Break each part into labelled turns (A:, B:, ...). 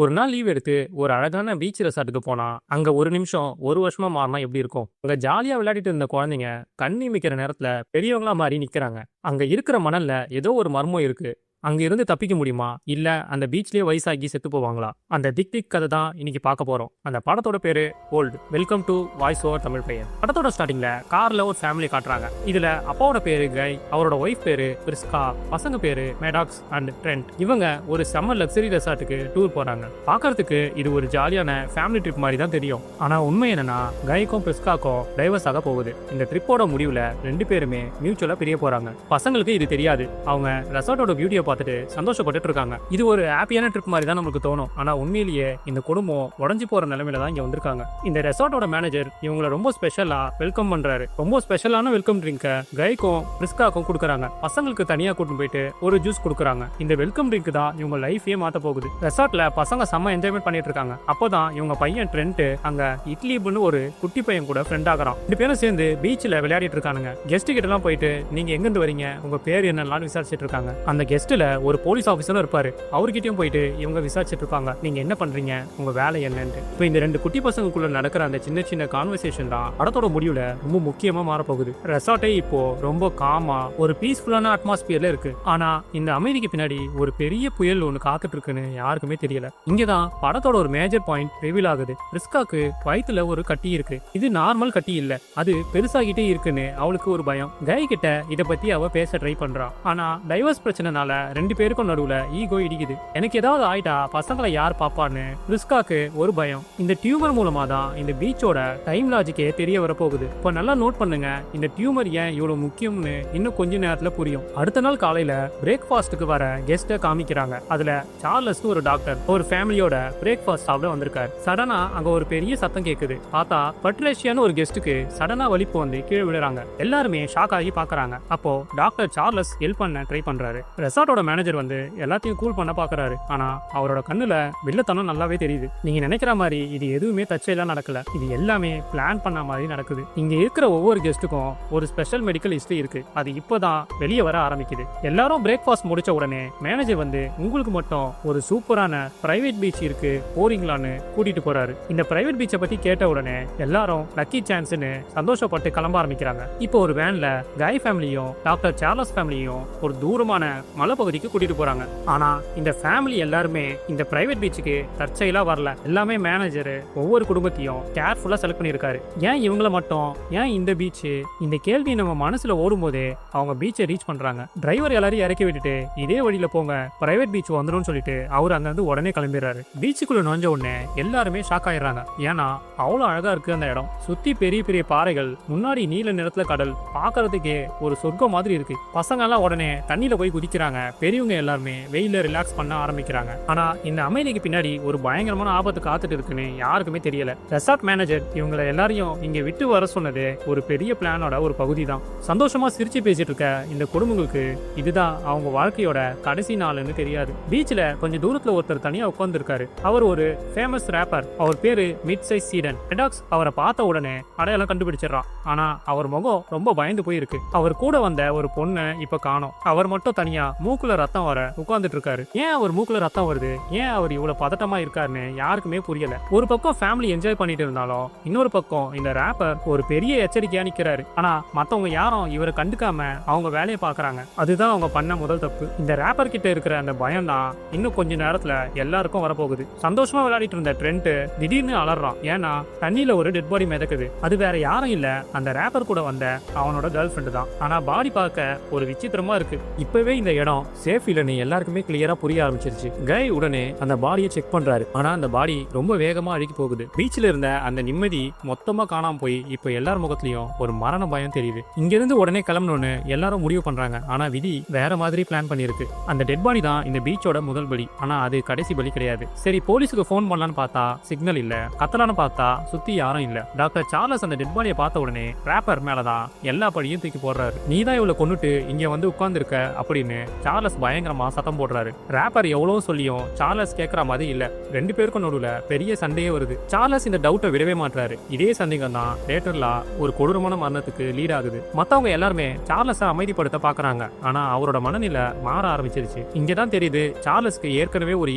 A: ஒரு நாள் லீவ் எடுத்து ஒரு அழகான பீச் ரெசார்ட்டுக்கு போனா அங்க ஒரு நிமிஷம் ஒரு வருஷமா மாறினா எப்படி இருக்கும்? அங்க ஜாலியா விளையாடிட்டு இருந்த குழந்தைங்க கண்ணி மிக்கிற நேரத்துல பெரியவங்களா மாறி நிக்கிறாங்க. அங்க இருக்கிற மணல்ல ஏதோ ஒரு மர்மம் இருக்கு. அங்க இருந்து தப்பிக்க முடியுமா, இல்ல அந்த பீச்லயே வயசாகி செத்து போவாங்களா? அந்த திக் திக் கதை தான் இன்னைக்கு பார்க்க போறோம். அந்த படத்தோட பேரு old. Welcome to voice over Tamil பையன். படத்தோட ஸ்டார்டிங்ல கார்ல ஒரு ஃபேமிலி காட்டுறாங்க. இதுல அப்பாவோட பேரு கை, அவரோட ஒய்ஃப் பேரு பிரிஸ்கா, பசங்க பேரு மேடாக்ஸ் அண்ட் ட்ரெண்ட். இவங்க ஒரு சம்மர் லக்ஸரி ரெசார்ட்டுக்கு டூர் போறாங்க. பாக்குறதுக்கு இது ஒரு ஜாலியான ஃபேமிலி ட்ரிப் மாதிரி தான் தெரியும். ஆனா உண்மை என்னன்னா, கைக்கும் பிரிஸ்காக்கும் டைவர்ஸ் ஆக போகுது. இந்த ட்ரிப்போட முடிவுல ரெண்டு பேருமே மியூச்சுவலா பிரிய போறாங்க. பசங்களுக்கு இது தெரியாது. அவங்க ரெசார்ட்டோட பியூட்டியை பார்த்துட்டு சந்தோஷப்பட்டு இருக்காங்க. இது ஒரு ஹாப்பியான ட்ரிப் மாதிரி தான் நமக்கு தோணும். ஆனா உண்மையிலேயே இந்த குடும்பம் உடஞ்சி போற நிலைமையில தான் இங்க வந்திருக்காங்க. இந்த ரெசார்ட்டோட மேனேஜர் இவங்களை ரொம்ப ஸ்பெஷலா வெல்கம் பண்றாரு. ரொம்ப ஸ்பெஷலான வெல்கம் ட்ரிங்க கைக்கும் பிரிஸ்காக்கும் கொடுக்குறாங்க. பசங்களுக்கு தனியா கூட்டிட்டு போயிட்டு ஒரு ஜூஸ் கொடுக்குறாங்க. இந்த வெல்கம் ட்ரிங்க் தான் இவங்க லைஃபே மாத்த போகுது. ரெசார்ட்ல பசங்க செம்ம என்ஜாய்மெண்ட் பண்ணிட்டு இருக்காங்க. அப்போதான் இவங்க பையன் ட்ரெண்ட் அங்க இட்லிபுன்னு ஒரு குட்டி பையன் கூட ஃப்ரெண்ட் ஆகிறான். ரெண்டு பேரும் சேர்ந்து பீச்ல விளையாடிட்டு இருக்கானுங்க. கெஸ்ட் கிட்ட எல்லாம் போயிட்டு நீங்க எங்க இருந்து வரீங்க, உங்க பேர் என்னன்னு விசாரிச்சுட்டு இருக்காங்க. அந்த கெஸ்ட்ல ஒரு போலீஸ் ஆபீசரும் இருப்பாரு. அவர்கிட்டயும் போயிட்டு இவங்க விசாரிச்சுட்டு இருப்பாங்க, நீங்க என்ன பண்றீங்க, உங்க வேலை என்னன்னு. இப்போ இந்த ரெண்டு குட்டி பசங்களுக்குள்ள நடக்கிற அந்த சின்ன சின்ன கான்வர்சேஷன் தான் படத்தோட முடிவுல ரொம்ப முக்கியமா மாறப்போகுது. ரெசார்ட்டே இப்போ ரொம்ப காமா ஒரு பீஸ்ஃபுல்லான அட்மாஸ்பியர்ல இருக்கு. ஆனா இந்த அமைதிக்கு பின்னாடி ஒரு பெரிய புயல் ஒண்ணு காத்துட்டு இருக்குன்னு யாருக்குமே தெரியல. இங்கதான் படத்தோட ஒரு மேஜர் பாயிண்ட் ரிவீல் ஆகுது. பிரிஸ்காக்கு வயித்துல ஒரு கட்டி இருக்கு. இது நார்மல் கட்டி இல்ல, அது பெருசாகிட்டே இருக்குன்னு அவளுக்கு ஒரு பயம். கை கிட்ட இத பத்தி அவ பேச ட்ரை பண்றா. ஆனா டைவர்ஸ் பிரச்சனைனால ரெண்டு பேருக்கும் நடுவுல ஈகோ இடிக்குது. எனக்கு ஏதாவது ஆயிட்டா பசங்களை யார் பாப்பான்னு பிரிஸ்காக்கு ஒரு பயம். இந்த டியூமர் மூலமா தான் இந்த பீச்சோட டைம் லாஜிக்கே தெரிய வரப்போகுது. இப்போ நல்லா நோட் பண்ணுங்க, இந்த டியூமர் ஏன் இவ்வளவு முக்கியம்னு இன்னும் கொஞ்ச நேரத்துல புரியும். அடுத்த நாள் காலையில பிரேக்ஃபாஸ்ட்டுக்கு வர கெஸ்ட காமிக்கிறாங்க. அதுல சார்லஸ் ஒரு டாக்டர் ஒரு ஃபேமிலியோட பிரேக்ஃபாஸ்ட் சாப்பிட வந்திருக்காரு. சடனா அங்க ஒரு பெரிய சத்தம் கேக்குது. பார்த்தா பட்ரேஷியான்னு ஒரு கெஸ்ட்டுக்கு சடனா வலிப்பு வந்து கீழே விழுறாங்க. எல்லாருமே ஷாக் ஆகி பாக்குறாங்க. அப்போ டாக்டர் சார்லஸ் ஹெல்ப் பண்ண ட்ரை பண்றாரு. ரெசார்ட்டோட மேனேஜர் வந்து எல்லாத்தையும் கூல் பண்ண பாக்குறாரு. ஆனா அவரோட கண்ணுல வில்லத்தனம் நல்லாவே தெரியுது. நீங்க நினைக்கிற மாதிரி இது எதுவுமே தச்சையெல்லாம் நடக்கல. இது எல்லாமே பிளான் பண்ண மாதிரி நடக்குது. இங்க இருக்கிற ஒவ்வொரு கெஸ்ட்டுக்கும் ஒரு ஸ்பெஷல் மெடிக்கல் ஹிஸ்டரி இருக்கு. அது இப்பதான் வெளியே வர ஆரம்பிக்குது. எல்லாரும் பிரேக்ஃபாஸ்ட் முடிச்ச உடனே மேனேஜர் வந்து உங்களுக்கு மட்டும் ஒரு சூப்பரான பிரைவேட் பீச் இருக்கு, போறீங்களான்னு கூட்டிட்டு போறாரு. இந்த பிரைவேட் பீச்சை பத்தி கேட்ட உடனே எல்லாரும் லக்கி சான்ஸ்னு சந்தோஷப்பட்டு கிளம்ப ஆரம்பிக்கிறாங்க. இப்போ ஒரு வேன்ல கை ஃபேமிலியும் டாக்டர் சார்லஸ் ஃபேமிலியும் ஒரு தூரமான மலைப்பகுதிக்கு கூட்டிட்டு போறாங்க. ஆனா இந்த ஃபேமிலி எல்லாருமே இந்த பிரைவேட் பீச்சுக்கு தற்செயலா வரல. எல்லாமே மேனேஜர் ஒவ்வொரு குடும்பத்தையும் கேர்ஃபுல்லா செலக்ட் பண்ணிருக்காரு. ஏன் இவங்கள மட்டும், ஏன் இந்த பீச்? இந்த கேள்வி நம்ம மனசுல ஓடும் போதே அவங்க பீச்சை ரீச் பண்றாங்க. டிரைவர் எல்லாரையும் இறக்கி விட்டுட்டு இதே வழியில போங்க, பிரைவேட் பீச் வந்துடும் சொல்லிட்டு அவர் அங்க இருந்து உடனே கிளம்பிடுறாரு. பீச்சுக்குள்ள நுழைஞ்ச உடனே எல்லாருமே ஷாக் ஆயிடுறாங்க. ஏன்னா அவ்வளவு அழகா இருக்கு அந்த இடம். சுத்தி பெரிய பெரிய பாறைகள், முன்னாடி நீல நிறத்துல கடல், பாக்குறதுக்கே ஒரு சொர்க்கம் மாதிரி இருக்கு. பசங்க எல்லாம் உடனே தண்ணியில போய் குதிக்கிறாங்க. பெரியவங்க எல்லாருமே வெயில ரிலாக்ஸ் பண்ண ஆரம்பிக்கிறாங்க. ஆனா இந்த அமைதிக்கு பின்னாடி ஒரு பயங்கரமான ஆபத்து காத்துட்டு இருக்குன்னு யாருக்குமே தெரியல. ரெசார்ட் மேனேஜர் இவங்களை எல்லாரையும் இங்க விட்டு வர சொன்னது ஒரு பெரிய பிளானோட ஒரு பகுதி தான். சந்தோஷமா சிரிச்சு பேசிட்டு இருக்க இந்த குடும்பங்களுக்கு இதுதான் அவங்க வாழ்க்கையோட கடைசி நாள்னு தெரியாது. பீச்ல கொஞ்சம் தூரத்துல ஒருத்தர் தனியா உட்கார்ந்து இருக்காரு. அவர் ஒரு ஃபேமஸ் ரேப்பர். அவர் பேரு மிட் சைஸ் சீடன். ரெடாக்ஸ் அவரை பார்த்த உடனே அடையாளம் கண்டுபிடிச்சிடறான். ஆனா அவர் முகம் ரொம்ப பயந்து போயிருக்கு. அவர் கூட வந்த ஒரு பொண்ணு இப்ப காணோம். அவர் மட்டும் தனியா மூக்குல ரத்தம் வர உட்கார்ந்துட்டு இருக்காரு. ஏன் அவர் மூக்குல ரத்தம் வருது, ஏன் அவர் இவ்வளவு பதட்டமா இருக்காருன்னு யாருக்குமே புரியல. ஒரு பக்கம் ஃபேமிலி என்ஜாய் பண்ணிட்டு இருந்தாலும் இன்னொரு பக்கம் இந்த ரேப்பர் ஒரு பெரிய எச்சரிக்கையா நிக்கிறாரு. ஆனா மத்தவங்க யாரும் இவரை கண்டுக்காம அவங்க வேலையை பாக்குறாங்க. அதுதான் அவங்க பண்ண முதல் தப்பு. இந்த ரேப்பர் கிட்ட இருக்கிற அந்த பயம் தான் இன்னும் கொஞ்ச நேரத்துல எல்லாருக்கும் வரப்போகுது. சந்தோஷமா விளையாடிட்டு இருந்த ட்ரெண்ட் திடீர்னு அலறான். ஏன்னா தண்ணியில ஒரு டெட் பாடி மிதக்குது. அது வேற யாரும் இல்ல, அந்த ரேப்பர் கூட வந்த அவனோட கேர்ள் ஃப்ரெண்டு தான். ஆனா பாடி பார்க்க ஒரு விசித்திரமா இருக்கு. இப்பவே இந்த இடம் சேஃப் இல்லைன்னு எல்லாருக்குமே கிளியரா புரிய ஆரம்பிச்சிருச்சு. கை உடனே அந்த பாடியை செக் பண்றாரு. ஆனா அந்த பாடி ரொம்ப வேகமா அழுகி போகுது. பீச்ல இருந்த அந்த நிம்மதி மொத்தமா காணாம போய் இப்ப எல்லார் முகத்திலயும் ஒரு மரண பயம் தெரியுது. இங்க இருந்து உடனே கிளம்பணும்னு எல்லாரும் முடிவு பண்றாங்க. ஆனா விதி வேற மாதிரி பிளான் பண்ணிருக்கு. அந்த டெட் பாடி தான் இந்த பீச்சோட முதல் பலி. ஆனா அது கடைசி பலி கிடையாது. சரி, போலீஸுக்கு போன் பண்ணலான்னு பார்த்தா சிக்னல் இல்ல, கத்தலான்னு பார்த்தா சுத்தி யாரும் இல்ல. டாக்டர் சார்லஸ் அந்த டெட் பாடியை பார்த்த உடனே ரேப்பர் மேலதான் எல்லா படியும் தூக்கி போடுறாரு. நீதான் இவ்வளவு கொண்டுட்டு இங்க வந்து உட்கார்ந்து இருக்க அப்படின்னு சார்லஸ் பயங்கரமா சத்தம் போடுறாரு. ராப்பர் எவ்வளவு சொல்லியும் சார்லஸ் கேட்கற மாதிரி இல்ல. 2 பேருக்கும் நடுவுல பெரிய சண்டையே வருது. சார்லஸ் இந்த டவுட்டை விடவே மாட்டாரு. இதே சந்தேகம் தான் லேட்டர்லா ஒரு கொடூரமான மரணத்துக்கு லீட் ஆகுது. மத்தவங்க எல்லாருமே சார்லஸை அமைதிப்படுத்த பாக்குறாங்க. ஆனா அவரோட மனநிலை மாற ஆரம்பிச்சிருச்சு. இங்கதான் தெரியுது சார்லஸ்க்கு ஏற்கனவே ஒரு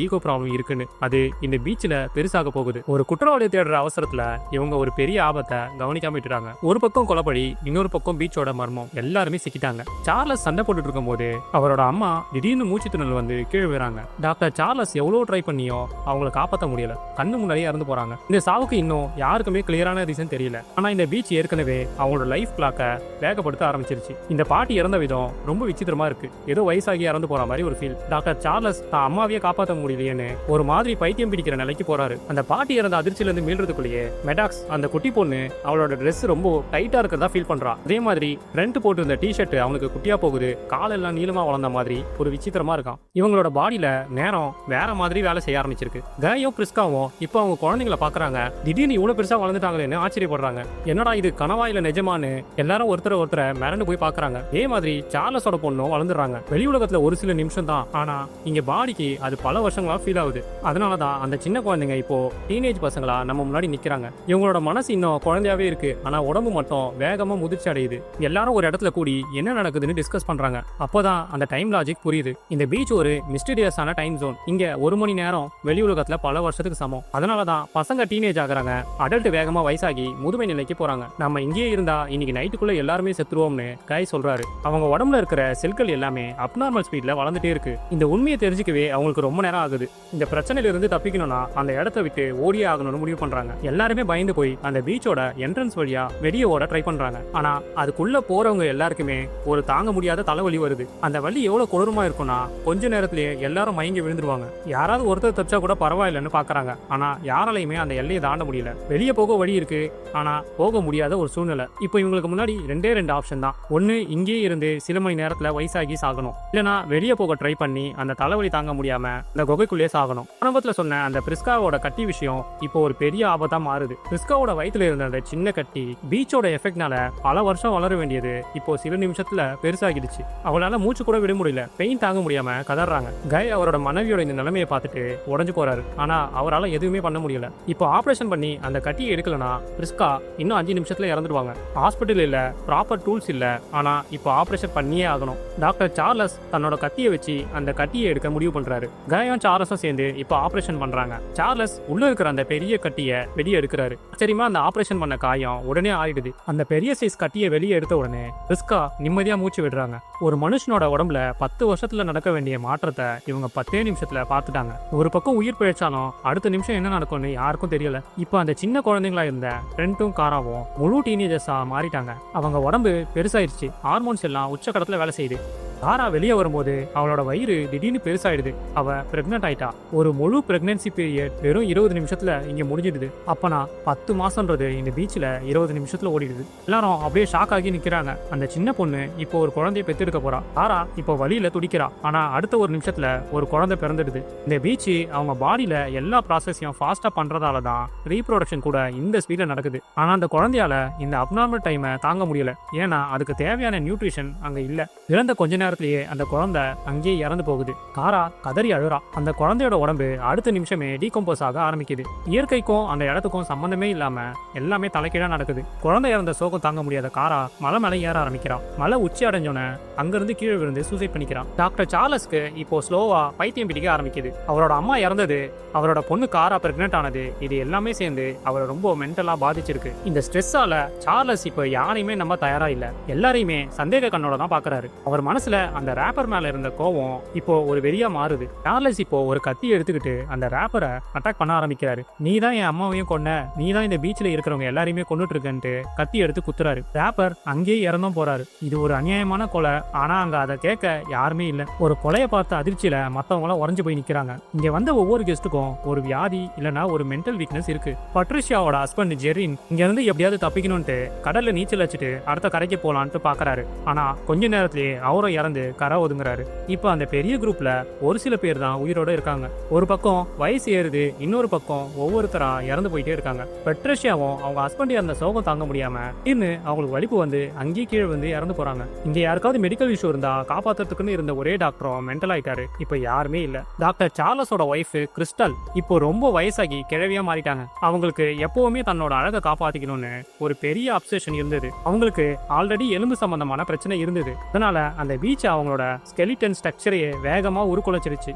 A: ஈகோ ப்ராப்ளம் இருக்குன்னு. அது இந்த பீச்ல பெருசாக போகுது. ஒரு குற்றவாளி தேடுற அவசரத்துல இவங்க ஒரு பெரிய ஆபத்தை கவனிக்காம விட்டுறாங்க. ஒரு பக்கம் கொலைப்படி, இன்னொரு பக்கம் பீச்சோட மர்மம். எல்லாருமே சிக்கிட்டாங்க. சார்லஸ் சண்டை போட்டுட்டு இருக்கும் போது அவரோட அம்மா திடீர்னு மூச்சு திணறல் வந்து கீழே விழுறாங்க. டாக்டர் சார்லஸ் எவ்வளவு ட்ரை பண்ணியோ அவங்களை காப்பாற்ற முடியல. கண்ணு முன்னாடியே இறந்து போறாங்க. இந்த சாவுக்கு இன்னும் யாருக்குமே கிளியரான ரீசன் தெரியல. ஆனா இந்த பீச் ஏற்கனவே அவங்களோட லைஃப் கிளாக்க வேகப்படுத்த ஆரம்பிச்சிருச்சு. இந்த பாட்டி இறந்த விதம் ரொம்ப விசித்திரமா இருக்கு. ஏதோ வயசாகி இறந்து போற மாதிரி ஒரு ஃபீல். டாக்டர் சார்லஸ் தான் அம்மாவையே காப்பாற்ற முடியலையேன்னு ஒரு மாதிரி பைத்தியம் பிடிக்கிற நிலைக்கு போறாரு. அந்த பாட்டி இறந்த அதிர்ச்சியில இருந்து மீள்றதுக்குள்ளேயே மெடாக்ஸ் அந்த குட்டி பொண்ணு அவளோட ட்ரெஸ் ரொம்ப டைட்டா இருக்கிறதா ஃபீல் பண்றா. அதே மாதிரி ஃப்ரண்ட் போட்டு இருந்த டிஷர்ட் அவனுக்கு குட்டியா போகுது. காலெல்லாம் நீளமா வளர்ந்த மாதிரி ஒரு விசித்திரமா இருக்கான். இவங்களோட பாடியில நேரம் வேற மாதிரி வேலை செய்ய ஆரம்பிச்சிருக்கு. கயோ பிரிஸ்காவும் இப்போ அவங்க குழந்தைங்களை பாக்குறாங்க. திடீர்னு இவ்வளவு பெருசா வளர்ந்துட்டாங்களேன்னு ஆச்சரியப்படுறாங்க. என்னடா இது கனவா இல்ல நிஜமானு எல்லாரும் ஒருத்தரை மிரண்டு போய் பாக்குறாங்க. அதே மாதிரி சார்லஸோட பொண்ணும் வளர்ந்துறாங்க. வெளி உலகத்துல ஒரு சில நிமிஷம் தான், ஆனா இங்க பாடிக்கு அது பல வருஷங்களா ஃபீல் ஆகுது. அதனாலதான் அந்த சின்ன குழந்தைங்க இப்போ டீனேஜ் பசங்களா நம்ம முன்னாடி நிக்கிறாங்க. இவங்களோட மனசு இன்னும் குழந்தையாவே இருக்கு. ஆனா உடம்பு மட்டும் வேகமா முதிர்ச்சி அடையுது. எல்லாரும் ஒரு இடத்துல கூடி என்ன நடக்குதுன்னு டிஸ்கஸ் பண்றாங்க. அப்போதான் அந்த டைம் லாஜிக் புரியுது. இந்த பீச் ஒரு மிஸ்டீரியஸான டைம் ஜோன். இங்க 1 மணி நேரம் வெளி உலகத்துல பல வருஷத்துக்கு சமம். அதனாலதான் பசங்க டீனேஜ் ஆகுறாங்க. அடல்ட் வேகமா வயசாகி முதுமை நிலைக்கு போறாங்க. நம்ம இங்கேயே இருந்தா இன்னைக்கு நைட்டுக்குள்ள எல்லாருமே செத்துருவோம்னு கை சொல்றாரு. அவங்க உடம்புல இருக்கிற செல்கள் எல்லாமே அப்நார்மல் ஸ்பீட்ல வளர்ந்துட்டே இருக்கு. இந்த உண்மையை தெரிஞ்சுக்கவே அவங்களுக்கு ரொம்ப நேரம் ஆகுது. இந்த பிரச்சனையில இருந்து தப்பிக்கணும்னா அந்த இடத்த விட்டு ஓடியே ஆகணும்னு முடிவு பண்றாங்க. எல்லாருமே பயந்து போய் அந்த பீச்சோட என்ட்ரன்ஸ் வழியா வெளியே ஓட ட்ரை பண்றாங்க. ஆனா அதுக்குள்ள போறவங்க எல்லாருக்குமே ஒரு தாங்க முடியாத தலைவலி வருது. அந்த வலி எவ்வளவு கொடூரமா இருக்கும்னா கொஞ்ச நேரத்திலேயே எல்லாரும் மயங்கி விழுந்துருவாங்க. யாராவது ஒருத்தர் தப்பிச்சா கூட பரவாயில்லைன்னு பாக்குறாங்க. ஆனா யாராலையுமே அந்த எல்லையை தாண்ட முடியல. வெளியே போக வழி இருக்கு, ஆனா போக முடியாத ஒரு சூழ்நிலை. இப்போ இவங்களுக்கு முன்னாடி 2 ஆப்ஷன் தான். ஒன்னு இங்கேயே இருந்து சில மணி நேரத்துல வயசாகி சாகணும், இல்லனா வெளியே போக ட்ரை பண்ணி அந்த தலைவலி தாங்க முடியாம இந்த குகைக்குள்ளேயே சாகணும். ஆரம்பத்துல சொன்ன அந்த பிரிஸ்காவோட கட்டி விஷயம் இப்போ ஒரு பெரிய ஆபத்தா மாறுது. பிரிஸ்காவோட வயித்துல இருந்த அந்த சின்ன கட்டி பீச்சோட எஃபெக்ட்னால பல வருஷம் வளர வேண்டியது இப்போ சில நிமிஷத்துல பெருசாகிடுச்சு. அவளால மூச்சு கூட விட முடியல. பெயின் தாங்க முடியாம கதறாங்க. கய் அவரோட மனைவியோட இந்த நிலைமையை பார்த்துட்டு உடஞ்சு போறாரு. ஆனா அவரால் எதுவுமே பண்ண முடியல. இப்போ ஆபரேஷன் பண்ணி அந்த கட்டியை எடுக்கலனா பிரிஸ்கா இன்னும் 5 நிமிஷத்துல இறந்துடுவாங்க. ஹாஸ்பிட்டல் இல்ல, ப்ராப்பர் டூல்ஸ் இல்ல. ஆனா இப்போ ஆபரேஷன் பண்ணியே ஆகணும். டாக்டர் சார்லஸ் தன்னோட கத்தியை வச்சு அந்த கட்டியை எடுக்க முடிவு பண்றாரு. கயும் சார்லஸும் சேர்ந்து இப்போ ஆபரேஷன் பண்றாங்க. சார்லஸ் உள்ள இருக்கிற அந்த பெரிய கட்டியை வெளியே எடுக்கிறாரு. சரிமா அந்த ஆபரேஷன் பண்ண காயம் உடனே ஆயிடுது. அந்த பெரிய சைஸ் கட்டியை வெளியே எடுத்த உடனே பிரிஸ்கா நிம்மதியா மூச்சு விடுறாங்க. ஒரு மனுஷனோட உடம்புல 10 வருஷத்துல நடக்க வேண்டிய மாற்றத்தை இவங்க 10 நிமிஷத்துல பார்த்துட்டாங்க. ஒரு பக்கம் உயிர் பிழைச்சாலும் அடுத்த நிமிஷம் என்ன நடக்கும்னு யாருக்கும் தெரியல. இப்போ அந்த சின்ன குழந்தைங்களா இருந்த ஃப்ரெண்டும் காராவும் முழு டீனேஜர்ஸா மாறிட்டாங்க. அவங்க உடம்பு பெருசாயிருச்சு. ஹார்மோன்ஸ் எல்லாம் உச்சக்கட்டத்துல வேலை செய்யுது. தாரா வெளியே வரும்போது அவளோட வயிறு திடீர்னு பெருசாயிடுது. அவ பிரெக்னென்ட் ஆயிட்டா. ஒரு முழு பிரெக்னன்சி பீரியட் வெறும் 20 நிமிஷத்துல இங்க முடிஞ்சிடுது. அப்பனா 10 மாசம்ன்றது இந்த பீச்ல 20 நிமிஷத்துல ஓடிடுது. எல்லாரும் அப்படியே ஷாக் ஆகி நிக்கிறாங்க. அந்த சின்ன பொண்ணு இப்போ ஒரு குழந்தைய பெத்தெடுக்க போறா. தாரா இப்போ வழியில துடிக்கிறா. ஆனா அடுத்த ஒரு நிமிஷத்துல ஒரு குழந்தை பிறந்துடுது. இந்த பீச் அவங்க பாடியில எல்லா ப்ராசஸையும் ஃபாஸ்டா பண்றதால தான் ரீப்ரொடக்ஷன் கூட இந்த ஸ்பீட்ல நடக்குது. ஆனா அந்த குழந்தையால இந்த அப்நார்மல் டைமை தாங்க முடியல. ஏன்னா அதுக்கு தேவையான நியூட்ரிஷன் அங்க இல்ல. இறந்த கொஞ்ச நேரத்திலேயே அந்த குழந்தை அங்கேயே இறந்து போகுது. காரா கதறி அழுறா. அந்த குழந்தையோட உடம்பு அடுத்த நிமிஷமே டீகம்போஸ் ஆக ஆரம்பிக்குது. இயற்கைக்கும் அந்த இடத்துக்கும் சம்பந்தமே இல்லாம எல்லாமே தலைக்கீழா நடக்குது. குழந்தை இறந்த சோகம் தாங்க முடியாத காரா மலை மேல ஏற ஆரம்பிக்கிறான். மலை உச்சி அடைஞ்சோன்னு அங்கிருந்து கீழே விழுந்து சூசைட் பண்ணிக்கிறான். டாக்டர் சார்லஸ்க்கு இப்போ ஸ்லோவா பைத்தியம் பிடிக்க ஆரம்பிக்குது. அவரோட அம்மா இறந்தது, அவரோட பொண்ணு காரா பிரெக்னென்ட் ஆனது, இது எல்லாமே சேர்ந்து அவரை ரொம்ப மென்டலா பாதிச்சிருக்கு. இந்த ஸ்ட்ரெஸ்ஸால சார்லஸ் இப்போ யாரையுமே நம்ம தயாரா இல்ல. எல்லாரையுமே சந்தேக கண்ணோட தான் பாக்குறாரு. அவர் மனசுல அந்த ரேப்பர் மேல இருந்த கோவம் இப்போ ஒரு வெறியா மாறுது. சார்லஸ் இப்போ ஒரு கத்தி எடுத்துக்கிட்டு அந்த ரேப்பரை அட்டாக் பண்ண ஆரம்பிக்கிறாரு. நீ தான் என் அம்மாவையும் கொன்ன, நீ தான் இந்த பீச்ல இருக்கிறவங்க எல்லாரையுமே கொண்டுட்டு இருக்கன்ட்டு கத்தி எடுத்து குத்துறாரு. ரேப்பர் அங்கேயே இறந்தும் போறாரு. இது ஒரு அநியாயமான கொலை. ஆனா அங்க அதை கேட்க யாருமே இல்ல. ஒரு கொலையை பார்த்த அதிர்ச்சியில மத்தவங்க எல்லாம் உறைஞ்சு போய் நிக்கிறாங்க. இங்க வந்த ஒவ்வொரு கெஸ்ட்டுக்கும் ஒரு வியாதி இல்லனா ஒரு மென்டல் வீக்னஸ் இருக்கு. பட்ரிஷியாவோட ஹஸ்பண்ட் ஜெரின் இங்க இருந்து எப்படியாவது தப்பிக்கணும்ட்டு கடல்ல நீச்சல் வச்சுட்டு அடுத்த கரைக்கு போலான்ட்டு பாக்குறாரு. ஆனா கொஞ்ச நேரத்திலேயே அவரும் இறந்து கரை ஒதுங்குறாரு. இப்போ அந்த பெரிய குரூப்ல ஒரு சில பேர் தான் உயிரோட இருக்காங்க. ஒரு பக்கம் வயசு ஏறுது, இன்னொரு பக்கம் ஒவ்வொருத்தரா இறந்து போயிட்டே இருக்காங்க. பெட்ரிஷியாவும் அவங்க ஹஸ்பண்ட் இறந்த சோகம் தாங்க முடியாம திடீர்னு அவங்களுக்கு வலிப்பு வந்து அங்கேயே கீழே வந்து இறந்து போறாங்க. இங்க யாருக்காவது மெடிக்கல் இஷ்யூ இருந்தா காப்பாத்துறதுக்குன்னு இருந்த ஒரே டாக்டரும் மென்டல் ஆயிட்டாரு. இப்போ யாருமே இல்ல. டாக்டர் சார்லஸோட ஒய்ஃப் கிறிஸ்டல் இப்போ ரொம்ப வயசாகி கிழவியா மாறிட்டாங்க. அவங்களுக்கு எப்பவுமே தன்னோட அழகை காப்பாத்திக்கணும்னு ஒரு பெரிய அப்சஷன் இருந்தது. அவங்களுக்கு ஆல்ரெடி எலும்பு சம்பந்தமான பிரச்சனை இருந்தது. அதனால அந்த பீச் அவங்களோட ஸ்கெலிட்டன் ஸ்ட்ரக்சரையே வேகமா உருக்குலைச்சிருச்சு.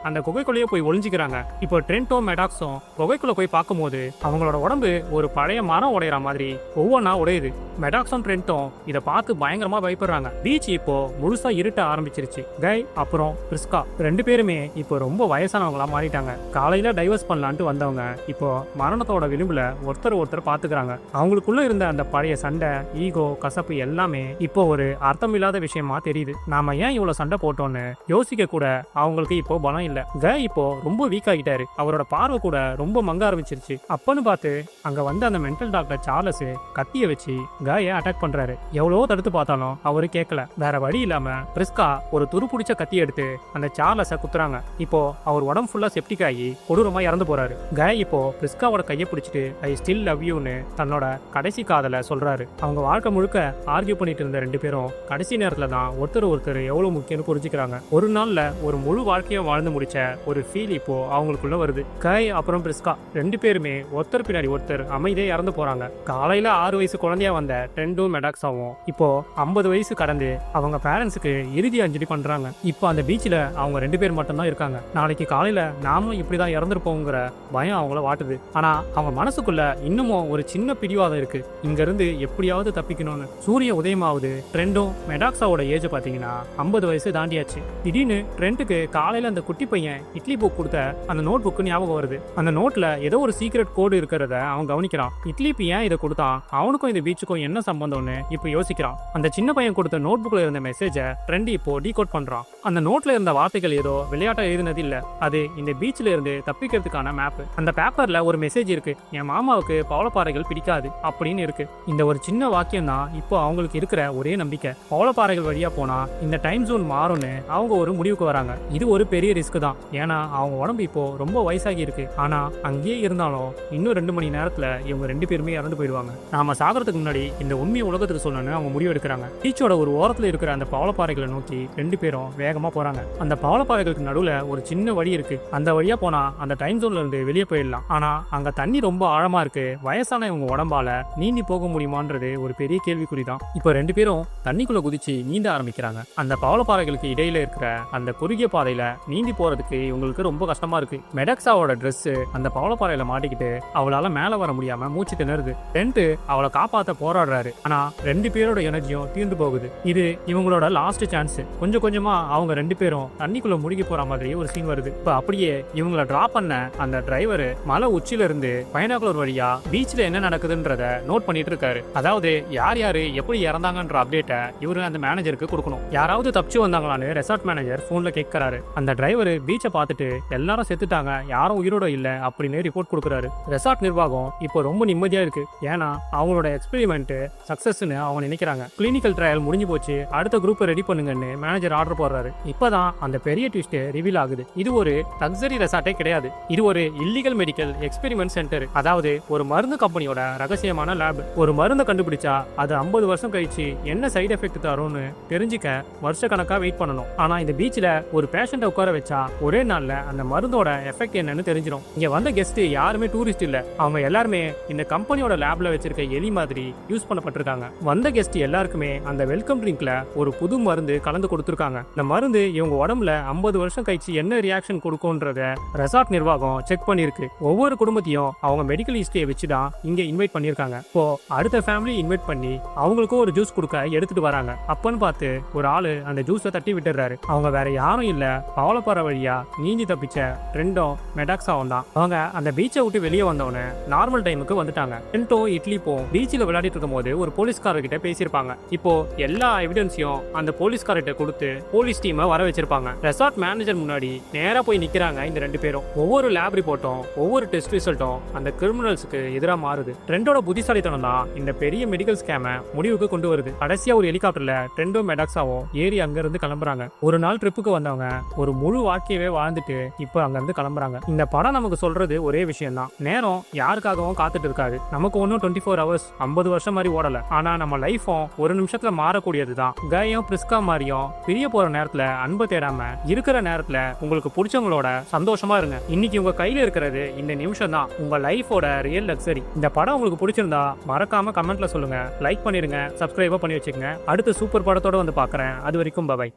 A: அந்த குகைக்குள்ளேயே போய் ஒளிஞ்சிக்கிறாங்க. இப்போ ட்ரென்ட்டும் மெடாக்ஸும் குகைக்குள்ள போய் பார்க்கும்போது அவங்களோட உடம்பு ஒரு பழைய மரம் உடையிற மாதிரி ஒவ்வொன்றா உடையுது. மெடாக்ஸும் ட்ரென்ட்டும் இதை பார்த்து பயங்கரமா பயப்படுறாங்க. பீச் இப்போ முழுசா இருட்ட ஆரம்பிச்சிருச்சு. கை அப்புறம் பிரிஸ்கா 2 பேருமே இப்போ ரொம்ப வயசானவங்களா மாறிட்டாங்க. காலையில டைவர்ஸ் பண்ணலான்ட்டு வந்தவங்க இப்போ மரணத்தோட விளிம்புல ஒருத்தர் பாத்துக்கிறாங்க. அவங்களுக்குள்ள இருந்த அந்த பழைய சண்டை, ஈகோ, கசப்பு எல்லாமே இப்போ ஒரு அர்த்தமில்லாத விஷயமா தெரியுது. நாம ஏன் இவ்வளவு சண்டை போட்டோம்னு யோசிக்க கூட அவங்களுக்கு இப்போ பலம் இல்ல. கை இப்போ ரொம்ப வீக் ஆகிட்டாரு. அவரோட பார்வை கூட ரொம்ப மங்க ஆரம்பிச்சிருச்சு. அப்பன்னு பார்த்து அங்க வந்து அந்த மென்டல் டாக்டர் சார்லஸ் கத்திய வச்சு காயை அட்டாக் பண்றாரு. எவ்வளவோ தடுத்து பார்த்தாலும் அவரு கேட்கல. வேற வழி இல்லாம பிரிஸ்கா ஒரு துரு பிடிச்ச கத்தி எடுத்து அந்த சார்லஸ குத்துறாங்க. இப்போ அவர் உடம்பு ஃபுல்லா செப்டிக் ஆகி கொடூரமா இறந்து போறாரு. காய் இப்போ பிரிஸ்காவோட கையை பிடிச்சிட்டு ஐ ஸ்டில் லவ் யூன்னு தன்னோட கடைசி காதலை சொல்றாரு. அவங்க வாழ்க்கை முழுக்க ஆர்கியூ பண்ணிட்டு இருந்த 2 பேரும் கடைசி நேரத்துல தான் ஒருத்தர் எவ்வளவு முக்கியம்னு புரிஞ்சுக்கிறாங்க. ஒரு நாள்ல ஒரு முழு வாழ்க்கையை வாழ்ந்து முடிச்ச ஒரு ஃபீல் இப்போ அவங்களுக்குள்ள வருது. காய் அப்புறம் பிரிஸ்கா 2 பேருமே ஒருத்தர் பின்னாடி ஒருத்தர் அமைதியே இறந்து போறாங்க. காலையில 6 வயசு குழந்தையா வந்த ட்ரெண்டும் மெடாக்ஸாவும் இப்போ 50 வயசு கடந்து அவங்க பேரண்ட்ஸுக்கு இறுதி அஞ்சலி பண்றாங்க. இப்போ அந்த பீச்சில் அவங்க 2 பேர் மட்டும்தான் இருக்காங்க. நாளைக்கு காலையில நாமளும் இப்படிதான் இறந்துருப்போங்கிற பயம் அவங்கள வாட்டுது. ஆனா அவங்க மனசுக்குள்ள இன்னமும் ஒரு சின்ன பிடிவாதம் இருக்கு. இங்க இருந்து எப்படியாவது தப்பிக்கணும்னு. சூரிய உதயமாவது. ட்ரெண்டும் மெடாக்ஸாவோட ஏஜ் பாத்தீங்கன்னா 50 வயசு தாண்டியாச்சு. திடீர்னு ட்ரெண்டுக்கு காலையில அந்த குட்டி பையன் இட்லி புக் கொடுத்த அந்த நோட் புக் ஞாபகம் வருது. அந்த நோட்ல ஏதோ ஒரு சீக்ரெட் கோடு இருக்கிறத அவன் கவனிக்கிறான். இட்லிப்பு ஏன் இதை கொடுத்தான், அவனுக்கும் இந்த பீச்சுக்கும் என்ன சம்பந்தம்னு இப்போ யோசிக்கிறான். அந்த சின்ன பையன் கொடுத்த நோட் புக்ல இருந்த மெசேஜை ட்ரெண்ட் இப்போ டீகோட் பண்றான். அந்த நோட்ல இருந்த வார்த்தைகள் ஏதோ விளையாட்டா எழுதினது இல்ல, அது இந்த பீச்ல இருந்து தப்பிக்கிறதுக்கான மேப். அந்த பேப்பர்ல ஒரு மெசேஜ் இருக்கு, என் மாமாவுக்கு பவளப்பாறைகள் பிடிக்காது அப்படின்னு இருக்கு. இந்த ஒரு சின்ன வாக்கியம் தான் இப்போ அவங்களுக்கு இருக்கிற ஒரே நம்பிக்கை. பவளப்பாறைகள் வழியா போனா இந்த டைம் ஜோன் மாறும்னு அவங்க ஒரு முடிவுக்கு வராங்க. இது ஒரு பெரிய ரிஸ்க் தான், ஏன்னா அவங்க உடம்பு இப்போ ரொம்ப வயசாகி இருக்கு. ஆனா அங்கேயே இருந்தாலும் இன்னும் 2 மணி நேரத்துல இவங்க 2 பேருமே இறந்து போயிடுவாங்க. நாம சாகிறதுக்கு முன்னாடி இந்த உண்மையை உலகத்துக்கு சொல்லணும்னு அவங்க முடிவு எடுக்கிறாங்க. பீச்சோட ஒரு ஓரத்துல இருக்கிற அந்த பவளப்பாறைகளை நோக்கி 2 பேரும் வேகமா போறாங்க. அந்த பவளப்பாறைகளுக்கு நடுவுல ஒரு சின்ன வழி இருக்கு. அந்த வழியா போனா அந்த டைம் ஜோன்ல இருந்து வெளியே போயிடலாம். ஆனா அங்க தண்ணி ரொம்ப ஆழமா இருக்கு. வயசான இவங்க உடம்பால நீந்தி போக முடியுமான்றது ஒரு பெரிய கேள்விக்குறிதான். இப்போ 2 பேரும் தண்ணிக்குள்ள குதிச்சு நீந்த ஆரம்பிக்கிறாங்க. அந்த பவளப்பாறைகளுக்கு இடையில இருக்கிற அந்த குறுகிய பாதையில நீந்தி போறதுக்கு இவங்களுக்கு ரொம்ப கஷ்டமா இருக்கு. மெடாக்ஸாவோட ட்ரெஸ் அந்த பவளப்பாறையில மாட்டிக்கிட்டு அவளால மேல வர முடியாம மூச்சு திணறுது. ட்ரெண்ட் அவளை காப்பாத்த போராடுறாரு. ஆனா 2 பேரோட எனர்ஜியும் தீர்ந்து போகுது. இது இவங்களோட லாஸ்ட் சான்ஸ். கொஞ்சம் கொஞ்சமா அவங்க 2 பேரும் தண்ணிக்குள்ள முழுகி போற மாதிரி ஒரு சீன் வருது. இப்ப அப்படியே இவங்களை டிராப் பண்ண அந்த டிரைவர் மலை உச்சில இருந்து பைனாகுலர் வழியா பீச்ல என்ன நடக்குதுன்றத நோட் பண்ணிட்டு இருக்காரு. அதாவது யார் யாரு எப்படி இறந்தாங்கன்ற அப்டேட்டை இவரு அந்த மேனேஜருக்கு கொடுக்கணும். யாராவது தப்பிச்சு வந்தாங்களான்னு ரெசார்ட் மேனேஜர் போன்ல கேட்கிறாரு. அந்த டிரைவர் பீச்சை பார்த்துட்டு எல்லாரும் செத்துட்டாங்க, யாரும் உயிரோட இல்ல அப்படின்னு ரிப்போர்ட் கொடுக்குறாரு. ரெசார்ட் நிர்வாகம் இப்போ ரொம்ப நிம்மதியா இருக்கு. ஏன்னா அவங்களோட எக்ஸ்பெரிமெண்ட் சக்சஸ்ன்னு அவங்க நினைக்கிறாங்க. கிளினிக்கல் ட்ரையல் முடிஞ்சு போச்சு, அடுத்த குரூப் ரெடி பண்ணுங்கன்னு மேனேஜர் ஆர்டர் போடுறாரு. இப்பதான் அந்த பெரிய ட்விஸ்ட் ரிவீல் ஆகுது. இது ஒரு லக்ஸரி ரெசார்ட்டே கிடையாது, இது ஒரு இல்லீகல் மெடிக்கல் எக்ஸ்பெரிமெண்ட் சென்டர். அதாவது ஒரு மருந்து கம்பெனியோட ரகசியமான லேப். ஒரு மருந்தை கண்டுபிடிச்சா அது 50 வருஷம் கழிச்சு என்ன சைடு எஃபெக்ட் தரும்னு தெரிஞ்சுக்க வருஷ கணக்கா வெயிட் பண்ணணும். ஆனா இந்த பீச்ல ஒரு பேஷண்ட்டை உட்கார வச்சா ஒரே நாள்ல அந்த மருந்தோட எஃபெக்ட் என்னன்னு தெரிஞ்சிடும். இங்க வந்த கெஸ்ட் யாருமே டூரிஸ்ட் இல்ல, அவங்க எல்லாருமே இந்த கம்பெனியோட லேப்ல வச்சிருக்க எலி மாதிரி யூஸ் பண்ணப்பட்டிருக்காங்க. வந்த கெஸ்ட் எல்லாருக்குமே அந்த வெல்கம் ட்ரிங்க்ல ஒரு புது மருந்து கலந்து கொடுத்துருக்காங்க. இந்த மருந்து இவங்க உடம்புல 50 வருஷம் கழிச்சு என்ன ரியாக்ஷன் கொடுக்கும்ன்றத ரெசார்ட் நிர்வாகம் செக் பண்ணிருக்கு. ஒவ்வொரு குடும்பத்தையும் அவங்க மெடிக்கல் ஹிஸ்டரியை வச்சுதான் இங்க இன்வைட் பண்ணிருக்காங்க. இப்போ அடுத்த ஃபேமிலி இன்வைட் பண்ணி அவங்களுக்கும் ஒரு ஜூஸ் கொடுக்க எடுத்துட்டு வராங்க. அப்பன்னு பார்த்து ஒரு ஆளு அந்த ஜூஸை தட்டி விட்டுறாரு. அவங்க வேற யாரும் இல்ல, பவளப்பாறை வழியா நீந்தி தப்பிச்ச ட்ரெண்டும் மெடாக்ஸாவும் தான். அவங்க அந்த பீச்சை விட்டு வெளியே வந்தவன நார்மல் டைமுக்கு வந்துட்டாங்க. ட்ரெண்டோ இட்லி பீச்சில் விளையாடிட்டு இருக்கும்போது ஒரு போலீஸ்காரர்கிட்ட பேசியிருப்பாங்க. இப்போ எல்லா எவிடன்ஸையும் அந்த போலீஸ்காரர்கிட்ட கொடுத்து போலீஸ் டீமை வர வச்சிருப்பாங்க. ரெசார்ட் மேனேஜர் முன்னாடி நேரா போய் நிக்கிறாங்க இந்த 2 பேரும். ஒவ்வொரு லேப் ரிப்போர்ட்டும் ஒவ்வொரு டெஸ்ட் ரிசல்ட்டும் அந்த கிரிமினல்ஸுக்கு எதிராக மாறுது. ட்ரெண்டோட புத்திசாலித்தனம் தான் இந்த பெரிய மெடிக்கல் ஸ்கேமை முடிவுக்கு கொண்டு வருது. கடைசியா ஒரு ஹெலிகாப்டர்ல ட்ரெண்டோ மெடாக்ஸாவும் ஏறி அங்க இருந்து கிளம்புறாங்க. ஒரு நாள் ட்ரிப்புக்கு வந்தவங்க ஒரு முழு வாழ்க்கையவே வாழ்ந்துட்டு இப்ப அங்க இருந்து கிளம்புறாங்க. இந்த படம் நமக்கு சொல்றது ஒரே விஷயம் தான். நேரம் யாருக்காகவும் காத்துட்டு இருக்காது. நமக்கு ஒன்னும் 24 ஹவர்ஸ் 50 வருஷம் மாதிரி ஓடல. ஆனா நம்ம லைஃபும் ஒரு நிமிஷத்துல மாறக்கூடியதுதான். கயம் பிரிஸ்கா மாதிரியும் பிரிய போற நேரத்துல அன்பை தேடாம இருக்கிற நேரத்துல உங்களுக்கு பிடிச்சவங்களோட சந்தோஷமா இருங்க. இன்னைக்கு உங்க கையில இருக்கிறது இந்த நிமிஷம் தான் உங்க லைஃபோட ரியல் லக்ஸரி. இந்த படம் உங்களுக்கு பிடிச்சிருந்தா மறக்காம கமெண்ட்ல சொல்லுங்க. லைக் பண்ணிருங்க, சப்ஸ்கிரைபா பண்ணி வச்சுக்கங்க. அடுத்த சூப்பர் படத்தோட வந்து பாக்குறேன். அது வரைக்கும் பை.